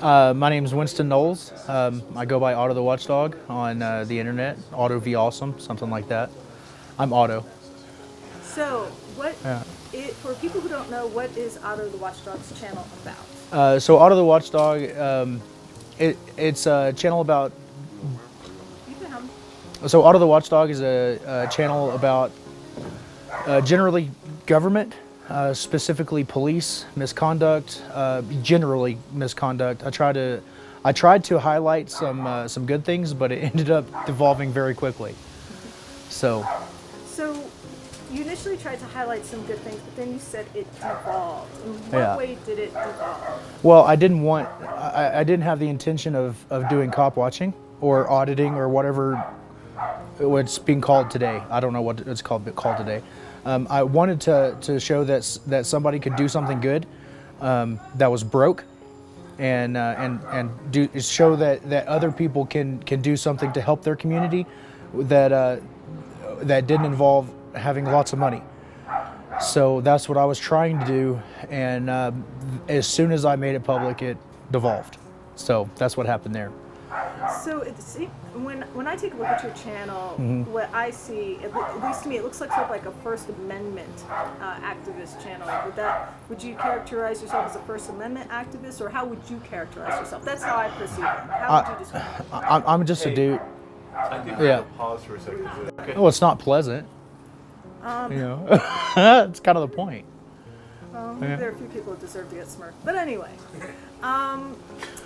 My name is Winston Knowles. I go by Otto the Watchdog on the internet. Otto V Awesome, something like that. I'm Otto. So, Yeah. for people who don't know, what is Otto the Watchdog's channel about? So Otto the Watchdog, it's a channel about. You can have So Otto the Watchdog is a channel about generally government, specifically police misconduct, generally misconduct. I tried to highlight some good things, but it ended up devolving very quickly. So you initially tried to highlight some good things, but then you said it devolved. In what Yeah. way did it devolve? well, I didn't have the intention of doing cop watching or auditing or whatever it's being called today. I don't know what it's called today. I wanted to show that somebody could do something good that was broke, and show that other people can do something to help their community that didn't involve having lots of money. So that's what I was trying to do, and as soon as I made it public, it devolved. So that's what happened there. So when I take a look at your channel, what I see, at least to me, it looks like a First Amendment activist channel. Would you characterize yourself as a First Amendment activist, or how would you characterize yourself? That's how I perceive it. How would you describe it? I'm just a dude. I think Yeah. we'll pause for a second. Okay. Well, it's not pleasant. It's kind of the point. There are a few people who deserve to get smirked. But anyway,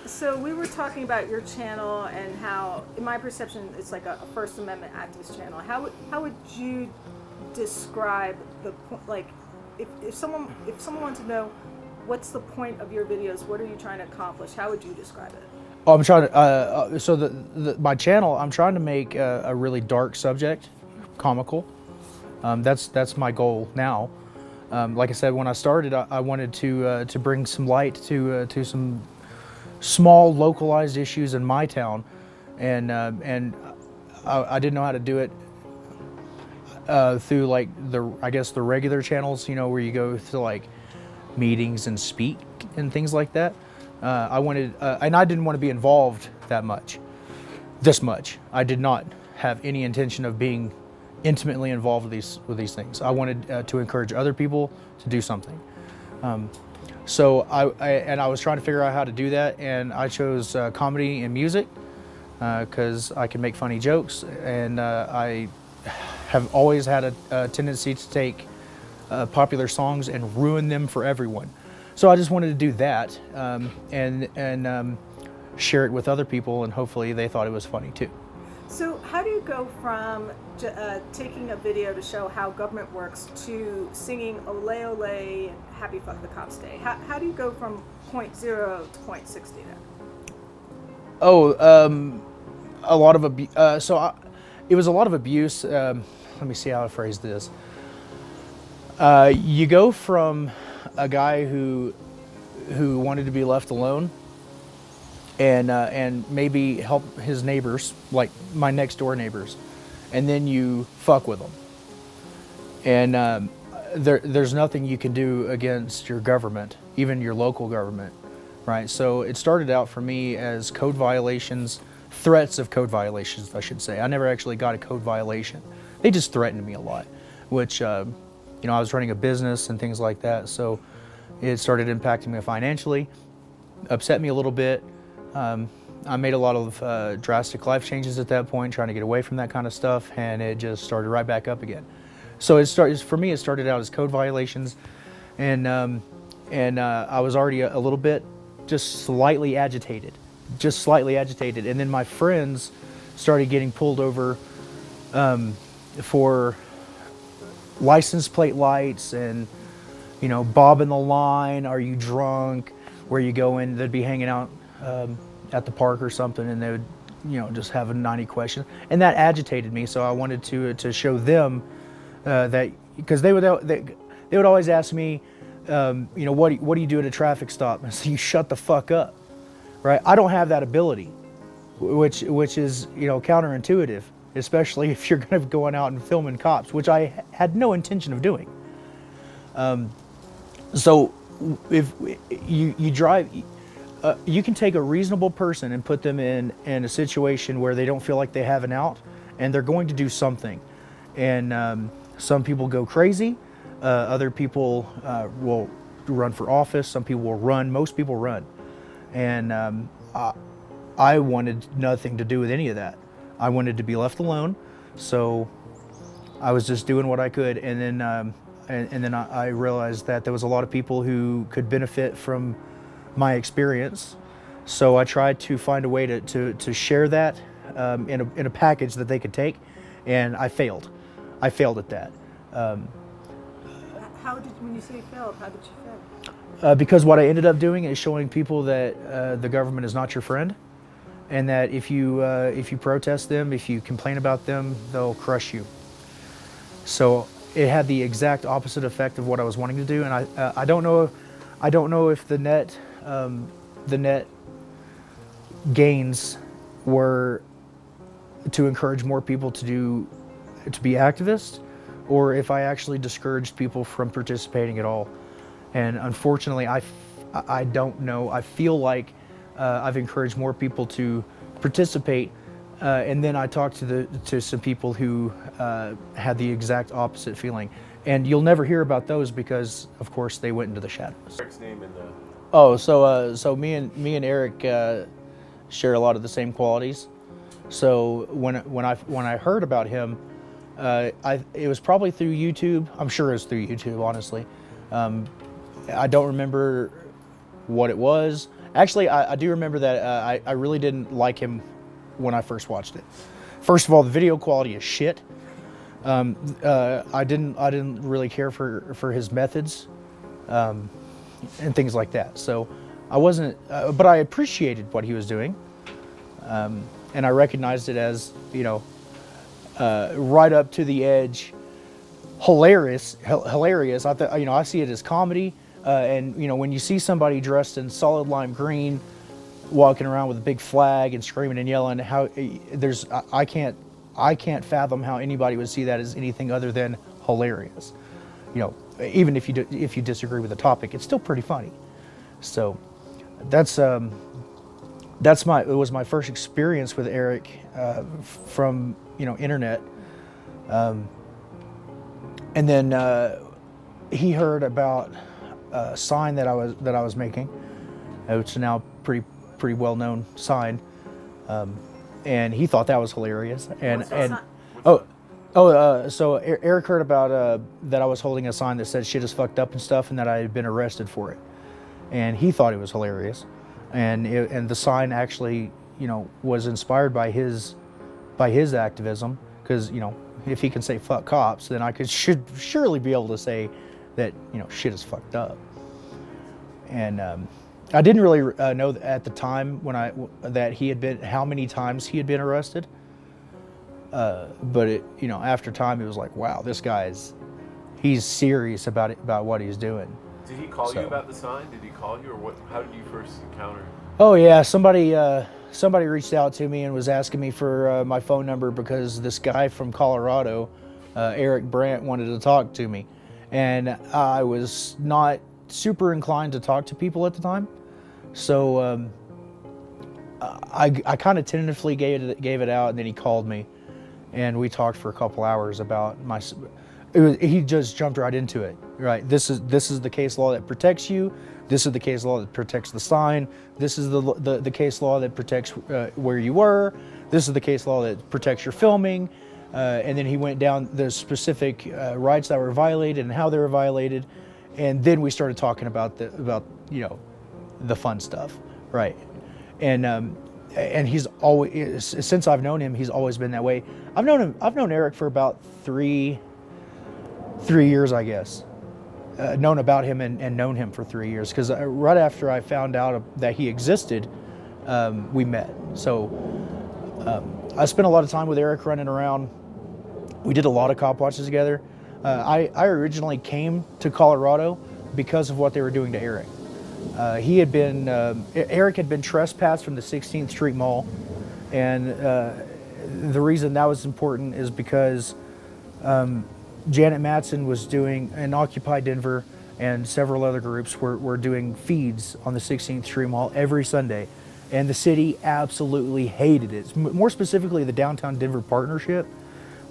so we were talking about your channel and how, in my perception, it's like a First Amendment activist channel. How would you describe the point? Like, if someone wanted to know what's the point of your videos, what are you trying to accomplish? How would you describe it? Oh, I'm trying to. So my channel, I'm trying to make a really dark subject comical. That's my goal now. Like I said, when I started, I wanted to bring some light to some small localized issues in my town, and I didn't know how to do it through like the regular channels, where you go to like meetings and speak and things like that. I wanted, and I didn't want to be involved this much. I did not have any intention of being intimately involved with these things. I wanted to encourage other people to do something. So I was trying to figure out how to do that, and I chose comedy and music because I can make funny jokes, and I have always had a tendency to take popular songs and ruin them for everyone. So I just wanted to do that and share it with other people, and hopefully they thought it was funny too. So how do you go from taking a video to show how government works to singing Ole Ole and Happy Fuck the Cops Day? How do you go from point 0 to point 60 there? Oh, a lot of abuse. It was a lot of abuse. Let me see how I phrase this. You go from a guy who wanted to be left alone and maybe help his neighbors, like my next door neighbors, and then you fuck with them. And there's nothing you can do against your government, even your local government, right? So it started out for me as code violations, threats of code violations, I should say. I never actually got a code violation. They just threatened me a lot, which, I was running a business and things like that. So it started impacting me financially, upset me a little bit. I made a lot of drastic life changes at that point, trying to get away from that kind of stuff, and it just started right back up again. So for me, it started out as code violations, and I was already a little bit, just slightly agitated, and then my friends started getting pulled over for license plate lights and bobbing the line. Are you drunk? Where you going? They'd be hanging out at the park or something, and they would just have 90 questions, and that agitated me. So I wanted to show them that, because they would always ask me, what do you do at a traffic stop? And so you shut the fuck up, right? I don't have that ability, which is counterintuitive, especially if you're going to be going out and filming cops, which I had no intention of doing. So if you drive, you can take a reasonable person and put them in a situation where they don't feel like they have an out, and they're going to do something. And some people go crazy. Other people will run for office. Some people will run. Most people run. And I wanted nothing to do with any of that. I wanted to be left alone. So I was just doing what I could. And then and then I realized that there was a lot of people who could benefit from my experience. So I tried to find a way to share that in a package that they could take, and I failed. I failed at that. When you say failed, how did you fail? Because what I ended up doing is showing people that the government is not your friend, and that if you protest them, if you complain about them, they'll crush you. So it had the exact opposite effect of what I was wanting to do, and I don't know if the net gains were to encourage more people to be activists, or if I actually discouraged people from participating at all. And unfortunately, I don't know. I feel like I've encouraged more people to participate, and then I talked to some people who had the exact opposite feeling. And you'll never hear about those because, of course, they went into the shadows. Eric's name in the... Oh, so me and Eric share a lot of the same qualities. So when I heard about him, it was probably through YouTube. I'm sure it was through YouTube, honestly. I don't remember what it was. Actually, I do remember that I really didn't like him when I first watched it. First of all, the video quality is shit. I didn't really care for his methods and things like that. So I wasn't, but I appreciated what he was doing, and I recognized it as, you know, right up to the edge, hilarious. I thought, you know, I see it as comedy, and you know, when you see somebody dressed in solid lime green, walking around with a big flag and screaming and yelling, I can't fathom how anybody would see that as anything other than hilarious. You know, even if you disagree with the topic, it's still pretty funny. So it was my first experience with Eric from, you know, internet, and then he heard about a sign that I was making, which is now pretty well known sign, and he thought that was hilarious. So Eric heard about that I was holding a sign that said "shit is fucked up" and stuff, and that I had been arrested for it, and he thought it was hilarious, and the sign actually, you know, was inspired by his activism, because, you know, if he can say "fuck cops," then I should surely be able to say that, you know, shit is fucked up. And I didn't really know at the time how many times he had been arrested. But you know, after time, it was like, wow, this he's serious about what he's doing. Did he call you about the sign? Did he call you, or what? How did you first encounter him? Oh yeah, somebody reached out to me and was asking me for my phone number because this guy from Colorado, Eric Brandt, wanted to talk to me, and I was not super inclined to talk to people at the time, so I kind of tentatively gave it out, and then he called me, and we talked for a couple hours about he just jumped right into it. Right, this is the case law that protects you. This is the case law that protects the sign. This is the case law that protects where you were. This is the case law that protects your filming. And then he went down the specific rights that were violated and how they were violated. And then we started talking about you know, the fun stuff, right? And he's always, since I've known him, he's always been that way. I've known Eric for about three years, I guess. Known about him and known him for 3 years, because right after I found out that he existed, we met. So I spent a lot of time with Eric running around. We did a lot of cop watches together. I originally came to Colorado because of what they were doing to Eric. Eric had been trespassed from the 16th Street Mall, and the reason that was important is because Janet Mattson was doing an Occupy Denver, and several other groups were doing feeds on the 16th Street Mall every Sunday. And the city absolutely hated it. More specifically, the Downtown Denver Partnership,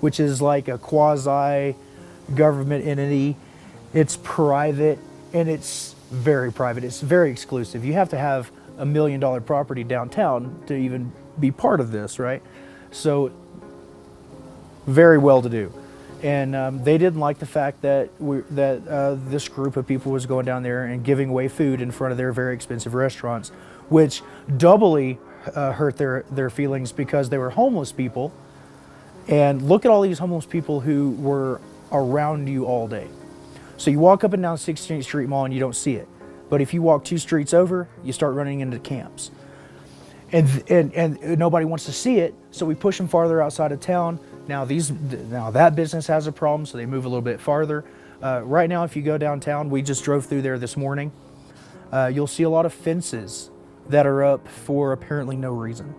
which is like a quasi-government entity. It's private, and it's very private. It's very exclusive. You have to have $1 million property downtown to even be part of this, right? So, very well to do. And they didn't like the fact that this group of people was going down there and giving away food in front of their very expensive restaurants, which doubly hurt their feelings because they were homeless people. And look at all these homeless people who were around you all day. So you walk up and down 16th Street Mall and you don't see it. But if you walk 2 streets over, you start running into camps. And nobody wants to see it, so we push them farther outside of town. Now that business has a problem, so they move a little bit farther. Right now, if you go downtown, we just drove through there this morning. You'll see a lot of fences that are up for apparently no reason.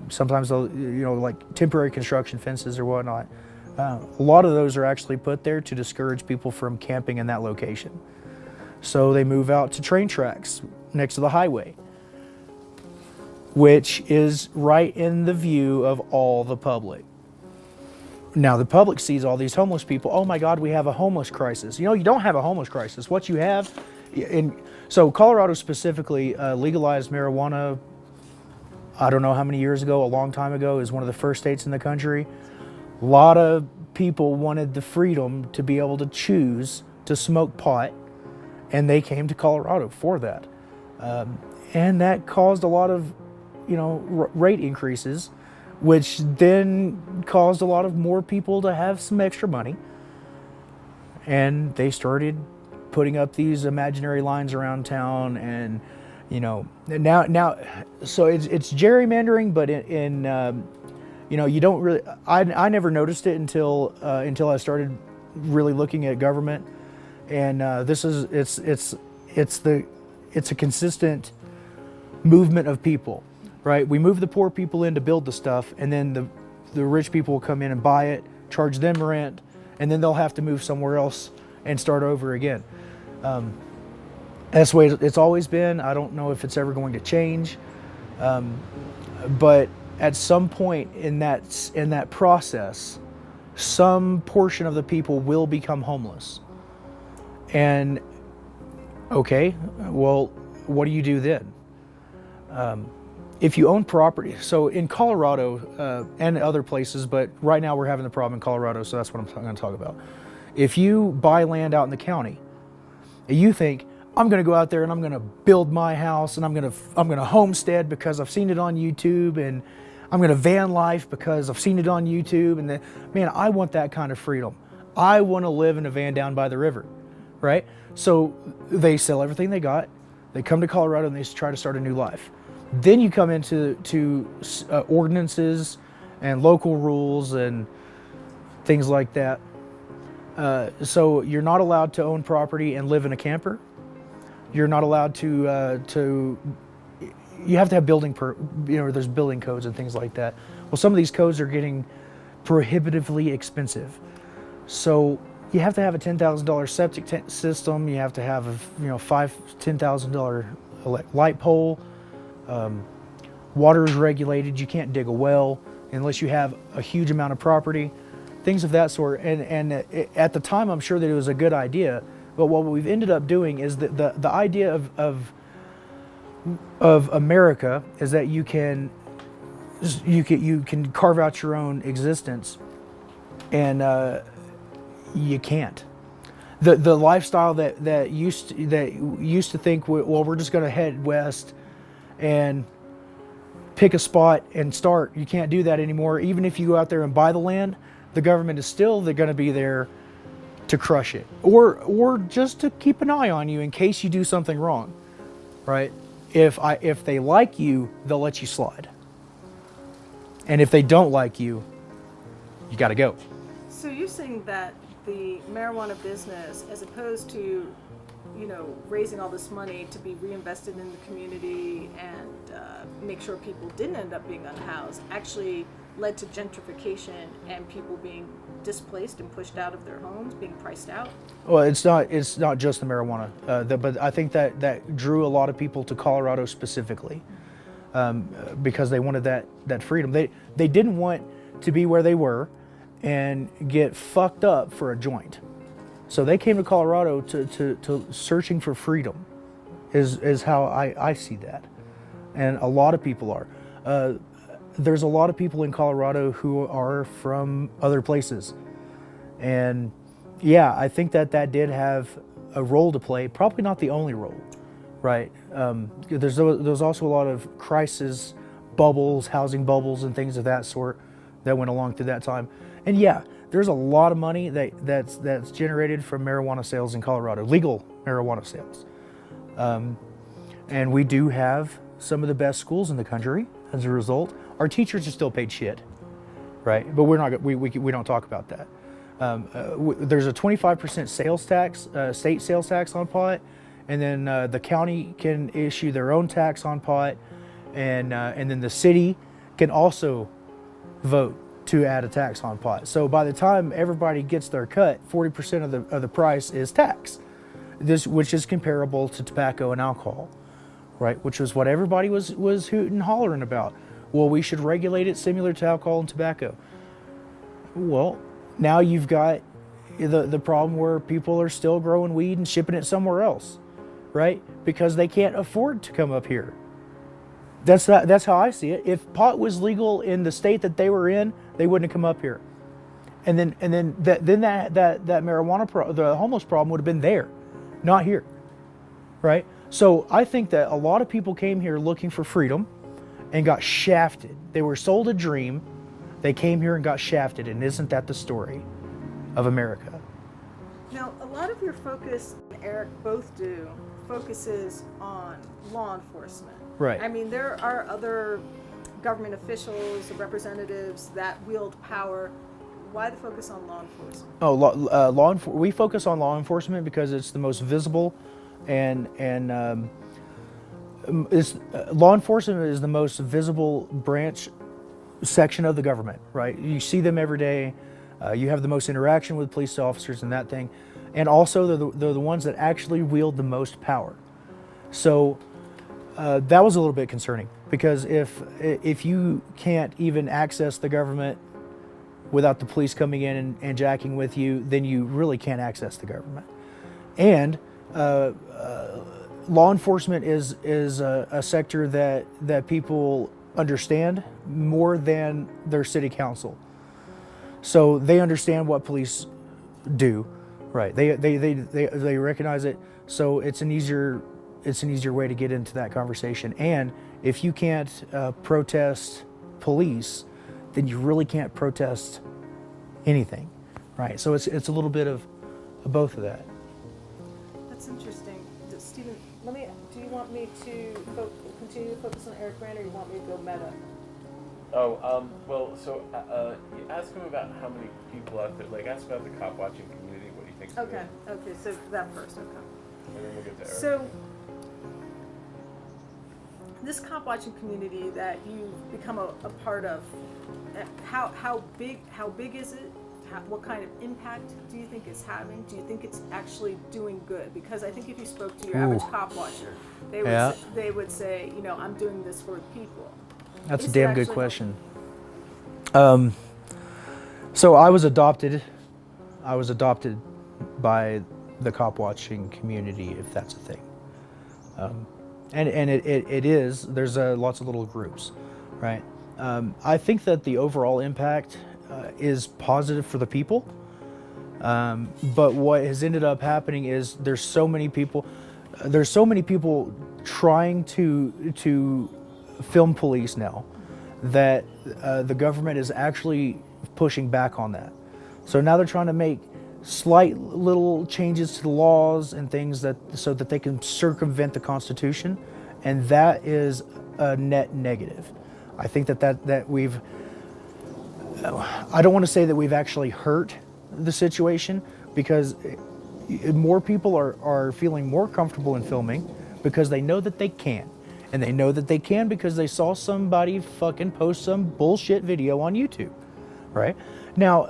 Sometimes they'll, like temporary construction fences or whatnot. A lot of those are actually put there to discourage people from camping in that location. So they move out to train tracks next to the highway, which is right in the view of all the public. Now the public sees all these homeless people. Oh my God, we have a homeless crisis. You don't have a homeless crisis. What you have, so Colorado specifically legalized marijuana, I don't know how many years ago, a long time ago, is one of the first states in the country. A lot of people wanted the freedom to be able to choose to smoke pot, and they came to Colorado for that. And that caused a lot of rate increases, which then caused a lot of more people to have some extra money. And they started putting up these imaginary lines around town, and now so it's gerrymandering, but you don't really. I never noticed it until I started really looking at government, and it's a consistent movement of people. Right, we move the poor people in to build the stuff, and then the rich people will come in and buy it, charge them rent, and then they'll have to move somewhere else and start over again. That's the way it's always been. I don't know if it's ever going to change, but at some point in that process, some portion of the people will become homeless. And okay, well, what do you do then? If you own property, so in Colorado and other places, but right now we're having the problem in Colorado, so that's what I'm going to talk about. If you buy land out in the county, you think, I'm going to go out there and I'm going to build my house, and I'm going to homestead because I've seen it on YouTube, and I'm going to van life because I've seen it on YouTube, and man, I want that kind of freedom. I want to live in a van down by the river, right? So they sell everything they got, they come to Colorado, and they try to start a new life. Then you come into ordinances and local rules and things like that. So you're not allowed to own property and live in a camper. You're not allowed to. You have to have there's building codes and things like that. Well, some of these codes are getting prohibitively expensive. So you have to have a $10,000 septic system. You have to have a $10,000 light pole. Water is regulated. You can't dig a well unless you have a huge amount of property, things of that sort. And at the time, I'm sure that it was a good idea. But what we've ended up doing is that the idea of America is that you can carve out your own existence, and you can't. The lifestyle that used to think, well, we're just going to head west and pick a spot and start. You can't do that anymore. Even if you go out there and buy the land, the government is still going to be there to crush it, or just to keep an eye on you in case you do something wrong, right? If they like you, they'll let you slide, and if they don't like you, you got to go. So you're saying that the marijuana business, as opposed to raising all this money to be reinvested in the community and make sure people didn't end up being unhoused, actually led to gentrification and people being displaced and pushed out of their homes, being priced out? Well, it's not just the marijuana, but I think that drew a lot of people to Colorado specifically, because they wanted that freedom. They didn't want to be where they were and get fucked up for a joint. So they came to Colorado to searching for freedom, is how I see that. And a lot of people are. There's a lot of people in Colorado who are from other places. And yeah, I think that did have a role to play, probably not the only role, right? There's also a lot of crisis bubbles, housing bubbles and things of that sort that went along through that time. And yeah, there's a lot of money that's generated from marijuana sales in Colorado, legal marijuana sales. And we do have some of the best schools in the country as a result. Our teachers are still paid shit, right? But we don't talk about that. There's a 25% sales tax, state sales tax on pot, and then the county can issue their own tax on pot, and then the city can also vote to add a tax on pot. So by the time everybody gets their cut, 40% of the price is tax. Which is comparable to tobacco and alcohol, right? Which was what everybody was hooting and hollering about. Well, we should regulate it similar to alcohol and tobacco. Well, now you've got the problem where people are still growing weed and shipping it somewhere else, right? Because they can't afford to come up here. That's how I see it. If pot was legal in the state that they were in, they wouldn't have come up here. And then that marijuana the homeless problem would have been there, not here, right? So I think that a lot of people came here looking for freedom and got shafted. They were sold a dream. They came here and got shafted. And isn't that the story of America? Now, a lot of your focus, and Eric both do, focuses on law enforcement. Right. I mean, there are other government officials, representatives that wield power. Why the focus on law enforcement? Oh, we focus on law enforcement because it's the most visible, and law enforcement is the most visible branch section of the government, right? You see them every day. You have the most interaction with police officers and that thing, and also they're the ones that actually wield the most power. So that was a little bit concerning, because if you can't even access the government without the police coming in and jacking with you, then you really can't access the government. And law enforcement is a sector that people understand more than their city council. So they understand what police do, right? They recognize it. So it's an easier way to get into that conversation. And if you can't protest police, then you really can't protest anything, right? So it's a little bit of both of that. That's interesting. Stephen, do you want me to continue to focus on Eric Brandt, or you want me to go meta? Oh, well, so you ask him about how many people out there, like ask about the cop watching community, what he thinks of it. Okay, so that first, okay. And then we'll get to Eric. So, this cop watching community that you've become a part of, how big is it? What kind of impact do you think it's having? Do you think it's actually doing good? Because I think if you spoke to your average cop watcher, they would say, I'm doing this for the people. That's a damn good question. So I was adopted by the cop watching community, if that's a thing. And it is. There's lots of little groups, right? I think that the overall impact is positive for the people. But what has ended up happening is there's so many people trying to film police now that the government is actually pushing back on that. So now they're trying to make slight little changes to the laws and things so that they can circumvent the Constitution, and that is a net negative. I think that we've, I don't want to say that we've actually hurt the situation, because more people are feeling more comfortable in filming because they know that they can. And they know that they can because they saw somebody fucking post some bullshit video on YouTube, right? Now,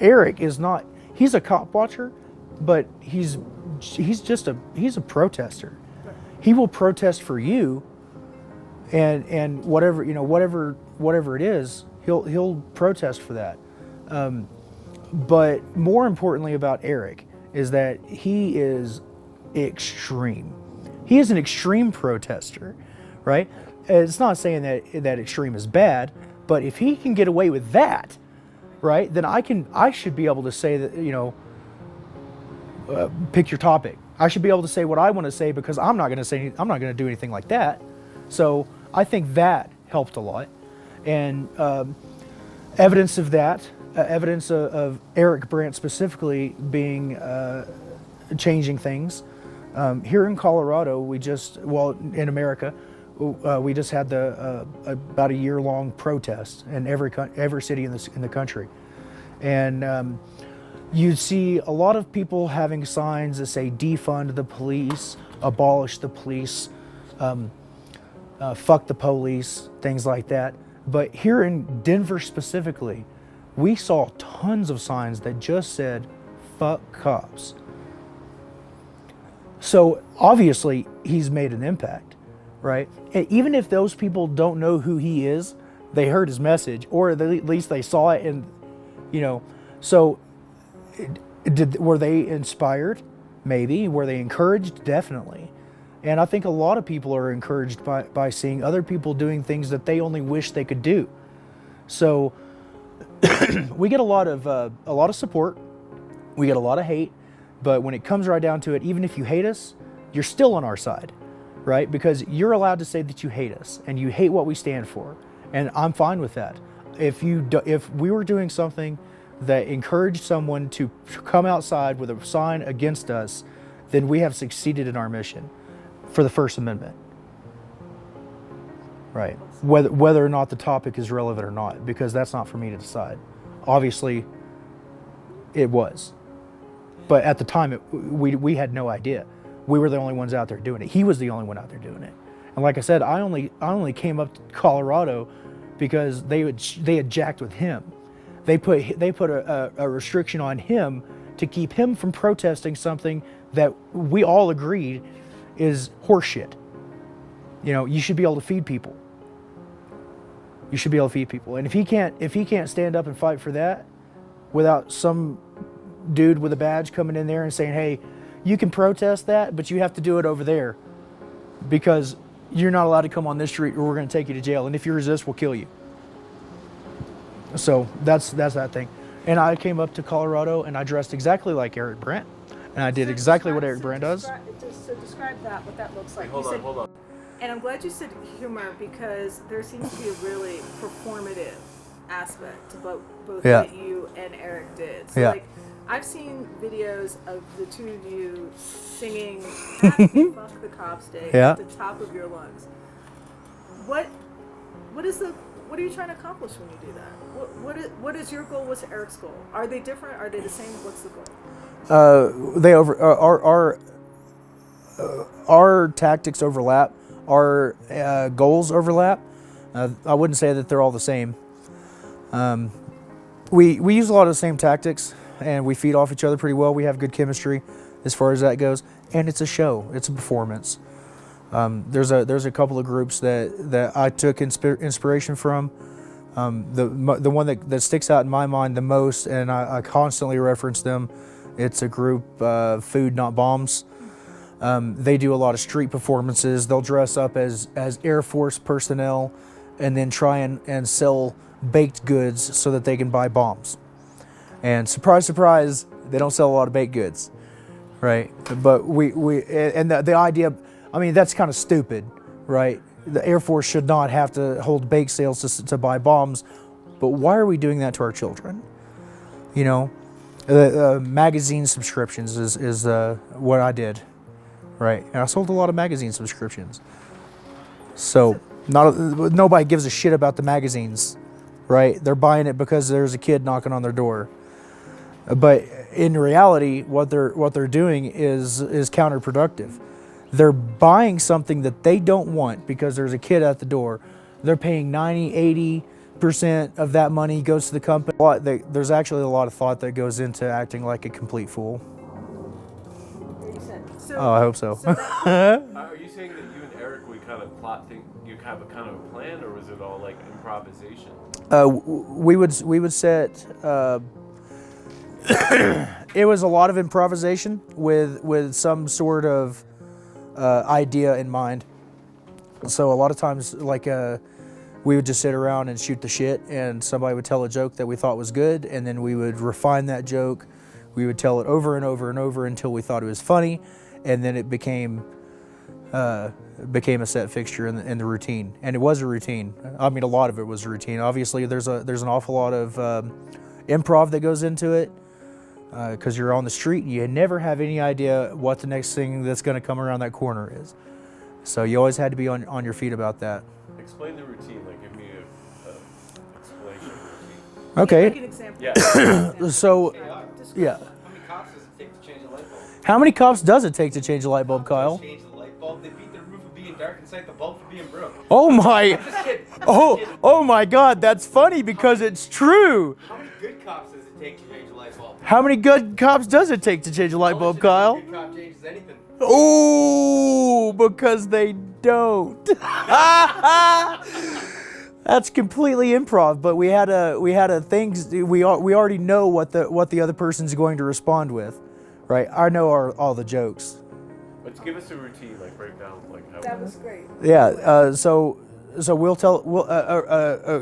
Eric is not, he's a cop watcher, but he's a protester. He will protest for you, and whatever it is, he'll protest for that. But more importantly about Eric is that he is extreme. He is an extreme protester, right? It's not saying that extreme is bad, but if he can get away with that, right, then I should be able to say that, pick your topic. I should be able to say what I want to say because I'm not going to do anything like that. So I think that helped a lot. And evidence of that, evidence of Eric Brandt specifically being changing things. Here in Colorado, in America, we just had about a year-long protest in every city in the country, and you'd see a lot of people having signs that say "defund the police," "abolish the police," "fuck the police," things like that. But here in Denver specifically, we saw tons of signs that just said "fuck cops." So obviously he's made an impact, right? And even if those people don't know who he is, they heard his message, or at least they saw it, and so were they inspired? Maybe. Were they encouraged? Definitely. And I think a lot of people are encouraged by seeing other people doing things that they only wish they could do. So we get a lot of support, we get a lot of hate. But when it comes right down to it, even if you hate us, you're still on our side, right? Because you're allowed to say that you hate us and you hate what we stand for. And I'm fine with that. If we were doing something that encouraged someone to come outside with a sign against us, then we have succeeded in our mission for the First Amendment, right? Whether or not the topic is relevant or not, because that's not for me to decide. Obviously, it was. But at the time, we had no idea. We were the only ones out there doing it. He was the only one out there doing it. And like I said, I only came up to Colorado because they had jacked with him. They put a restriction on him to keep him from protesting something that we all agreed is horseshit. You should be able to feed people. You should be able to feed people. And if he can't stand up and fight for that without some dude with a badge coming in there and saying, hey, you can protest that, but you have to do it over there because you're not allowed to come on this street or we're going to take you to jail. And if you resist, we'll kill you. So that's that thing. And I came up to Colorado and I dressed exactly like Eric Brandt. And I did exactly what Eric Brandt does. So describe that, what that looks like. Hold on. And I'm glad you said humor because there seems to be a really performative aspect to both what you and Eric did. So I've seen videos of the two of you singing Happy Fuck the Cops Day at the top of your lungs. What are you trying to accomplish when you do that? What is your goal? What's Eric's goal? Are they different? Are they the same? What's the goal? Our tactics overlap. Our goals overlap. I wouldn't say that they're all the same. We use a lot of the same tactics, and we feed off each other pretty well. We have good chemistry as far as that goes, and it's a show. It's a performance. There's a couple of groups that I took inspiration from. The one that sticks out in my mind the most, and I constantly reference them. It's a group, Food Not Bombs. They do a lot of street performances. They'll dress up as Air Force personnel, and then try and sell baked goods so that they can buy bombs. And surprise, surprise, they don't sell a lot of baked goods, right? But the idea, I mean, that's kind of stupid, right? The Air Force should not have to hold bake sales to buy bombs, but why are we doing that to our children? Magazine subscriptions is what I did, right? And I sold a lot of magazine subscriptions. So nobody gives a shit about the magazines, right? They're buying it because there's a kid knocking on their door. But in reality, what they're doing is counterproductive. they're buying something that they don't want because there's a kid at the door. They're paying 90-80% of that money goes to the company. There's actually a lot of thought that goes into acting like a complete fool. So, Oh, I hope so. Are you saying that you and Eric would kind of plot things? You have a kind of a plan, or was it all like improvisation? We would set. It was a lot of improvisation with some sort of idea in mind. So a lot of times, like we would just sit around and shoot the shit, and somebody would tell a joke that we thought was good, and then we would refine that joke. We would tell it over and over and over until we thought it was funny, and then it became a set fixture in the routine. And it was a routine. I mean, a lot of it was a routine. Obviously, there's an awful lot of improv that goes into it, because you're on the street and you never have any idea what the next thing that's going to come around that corner is. So you always had to be on your feet about that. Explain the routine. Like, give me a explanation of the routine. Okay. Like an example. Yeah. So, yeah. How many cops does it take to change a light bulb? How many cops does it take to change a light bulb, Kyle? Change the light bulb. They beat the roof of being dark and cite the bulb for being broke. Oh my! Just kidding. Oh my God! That's funny because it's true. How many good cops does it take to change a light bulb? How many good cops does it take to change a light bulb, Kyle? A good cop changes anything. Oh, because they don't. That's completely improv, but we had a things we already know what the other person's going to respond with, right? I know all the jokes. Let's give us a routine, like break down, like how. That was great. Yeah. So we'll tell.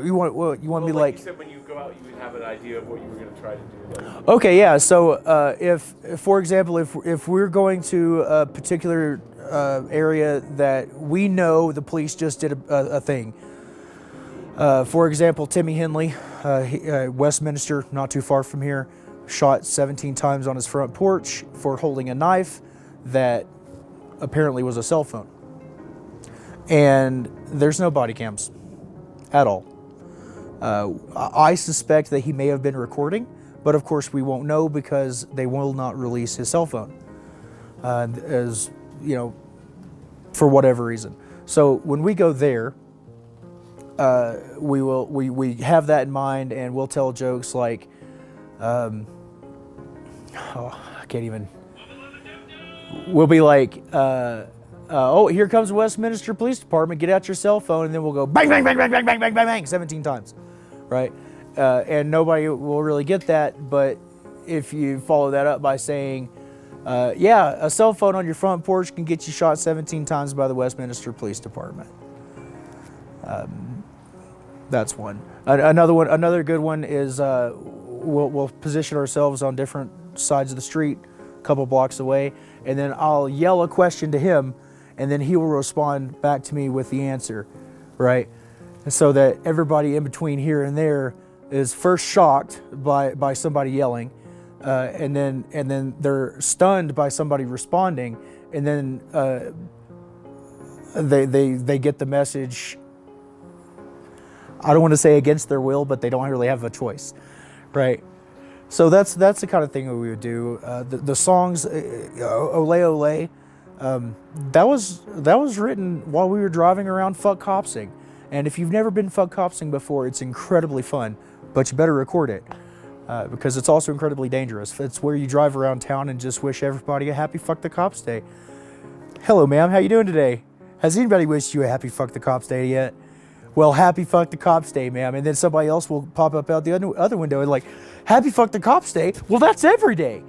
You want me like like. you said, when you go out, you would have an idea of what you were going to try to do. Like, Okay, yeah. So if for example, if we're going to a particular area that we know the police just did a thing. For example, Timmy Henley, Westminster, not too far from here, shot 17 times on his front porch for holding a knife that apparently was a cell phone. And there's no body cams at all. I suspect that he may have been recording, but of course we won't know because they will not release his cell phone, as you know, for whatever reason. So when we go there, we have that in mind, and we'll tell jokes like, I can't even. We'll be like, oh, here comes the Westminster Police Department. Get out your cell phone, and then we'll go bang, bang, bang, bang, bang, bang, bang, bang, bang, 17 times, right? And nobody will really get that, but if you follow that up by saying, yeah, a cell phone on your front porch can get you shot 17 times by the Westminster Police Department. That's one. Another good one is we'll position ourselves on different sides of the street, a couple blocks away, and then I'll yell a question to him, and then he will respond back to me with the answer, right? So that everybody in between here and there is first shocked by somebody yelling, and then they're stunned by somebody responding, and then they get the message. I don't want to say against their will, but they don't really have a choice, right? So that's the kind of thing that we would do. The songs, Ole Ole, that was written while we were driving around fuck copsing. And if you've never been fuck copsing before, it's incredibly fun, but you better record it because it's also incredibly dangerous. It's where you drive around town and just wish everybody a happy fuck the cops day. Hello, ma'am, how you doing today? Has anybody wished you a happy fuck the cops day yet? Well, happy fuck the cops day, ma'am. And then somebody else will pop up out the other window and like, happy fuck the cops day. Well, that's every day,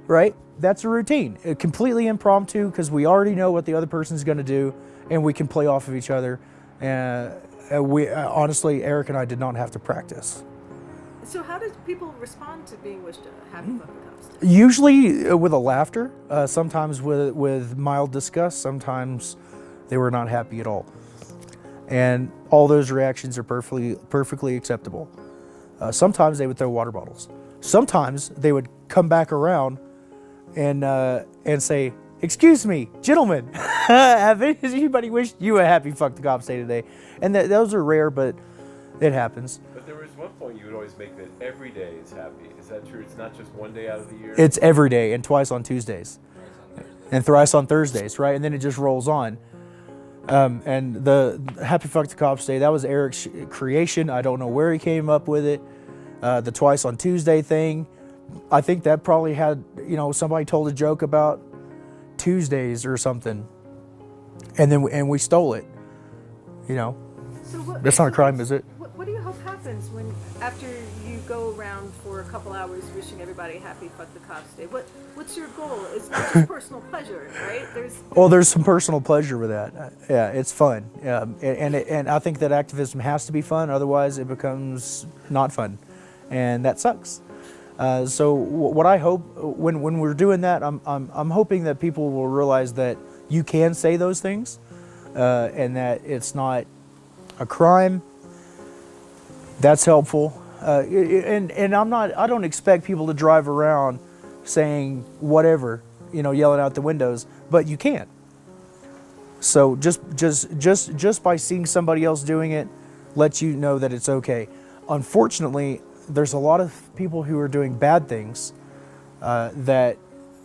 right? That's a routine. Completely impromptu because we already know what the other person's going to do and we can play off of each other. We honestly, Eric and I did not have to practice. So how did people respond to being wished a happy fuck the cops day? Usually with a laughter, sometimes with mild disgust, sometimes they were not happy at all. And all those reactions are perfectly acceptable. Sometimes they would throw water bottles. Sometimes they would come back around and say, "Excuse me, gentlemen, has anybody wished you a happy fuck the cops day today?" And those are rare, but it happens. But there was one point you would always make that every day is happy. Is that true? It's not just one day out of the year? It's every day and twice on Tuesdays. and thrice on Thursdays, right? And then it just rolls on. And the Happy Fuck the Cops Day, that was Eric's creation. I don't know where he came up with it. The twice on Tuesday thing, I think that probably had, somebody told a joke about Tuesdays or something, and we stole it. So That's not a crime, is it? What do you hope happens after you go around for a couple hours wishing everybody happy Fuck the Cops Day? What's your goal? It's not just personal pleasure, right? There's some personal pleasure with that. Yeah, it's fun. And I think that activism has to be fun, otherwise it becomes not fun, and that sucks. So what I hope when we're doing that, I'm hoping that people will realize that you can say those things, and that it's not a crime. That's helpful. And I don't expect people to drive around saying whatever, yelling out the windows, but you can. So just by seeing somebody else doing it lets you know that it's okay. Unfortunately, there's a lot of people who are doing bad things that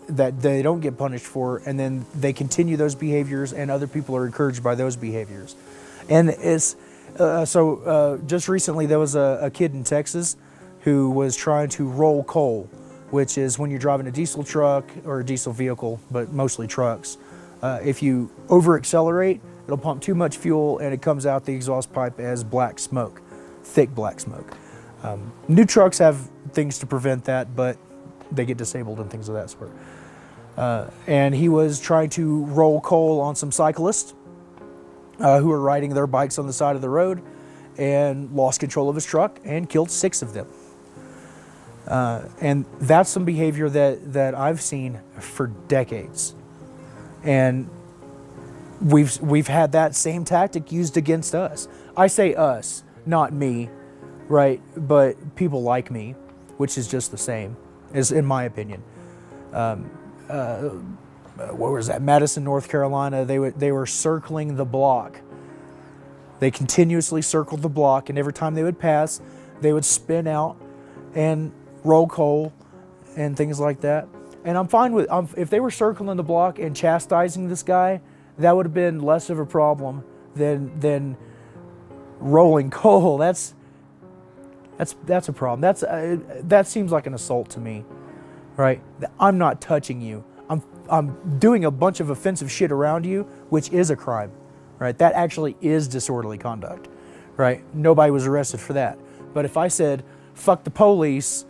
they don't get punished for, and then they continue those behaviors, and other people are encouraged by those behaviors. And it's just recently there was a kid in Texas who was trying to roll coal, which is when you're driving a diesel truck or a diesel vehicle, but mostly trucks. If you over accelerate, it'll pump too much fuel and it comes out the exhaust pipe as black smoke, thick black smoke. New trucks have things to prevent that, but they get disabled and things of that sort. And he was trying to roll coal on some cyclists who were riding their bikes on the side of the road, and lost control of his truck and killed 6 of them. And that's some behavior that I've seen for decades. And we've had that same tactic used against us. I say us, not me, right? But people like me, which is just the same, is in my opinion. What was that? Madison, North Carolina. They were circling the block. They continuously circled the block, and every time they would pass, they would spin out and roll coal and things like that. And I'm fine with if they were circling the block and chastising this guy, that would have been less of a problem than rolling coal. That's a problem. That seems like an assault to me, right? I'm not touching you. I'm doing a bunch of offensive shit around you, which is a crime, right? That actually is disorderly conduct, right? Nobody was arrested for that. But if I said, fuck the police,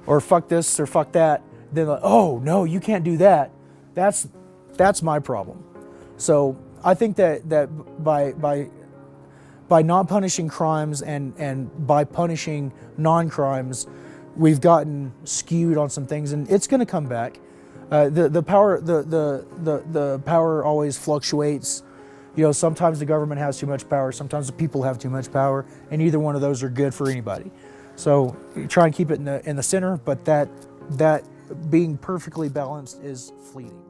or fuck this, or fuck that, then like, oh, no, you can't do that. That's my problem. So I think that by not punishing crimes and by punishing non-crimes, we've gotten skewed on some things, and it's going to come back. The power always fluctuates. Sometimes the government has too much power, sometimes the people have too much power, and either one of those are good for anybody. So try and keep it in the center, but that being perfectly balanced is fleeting.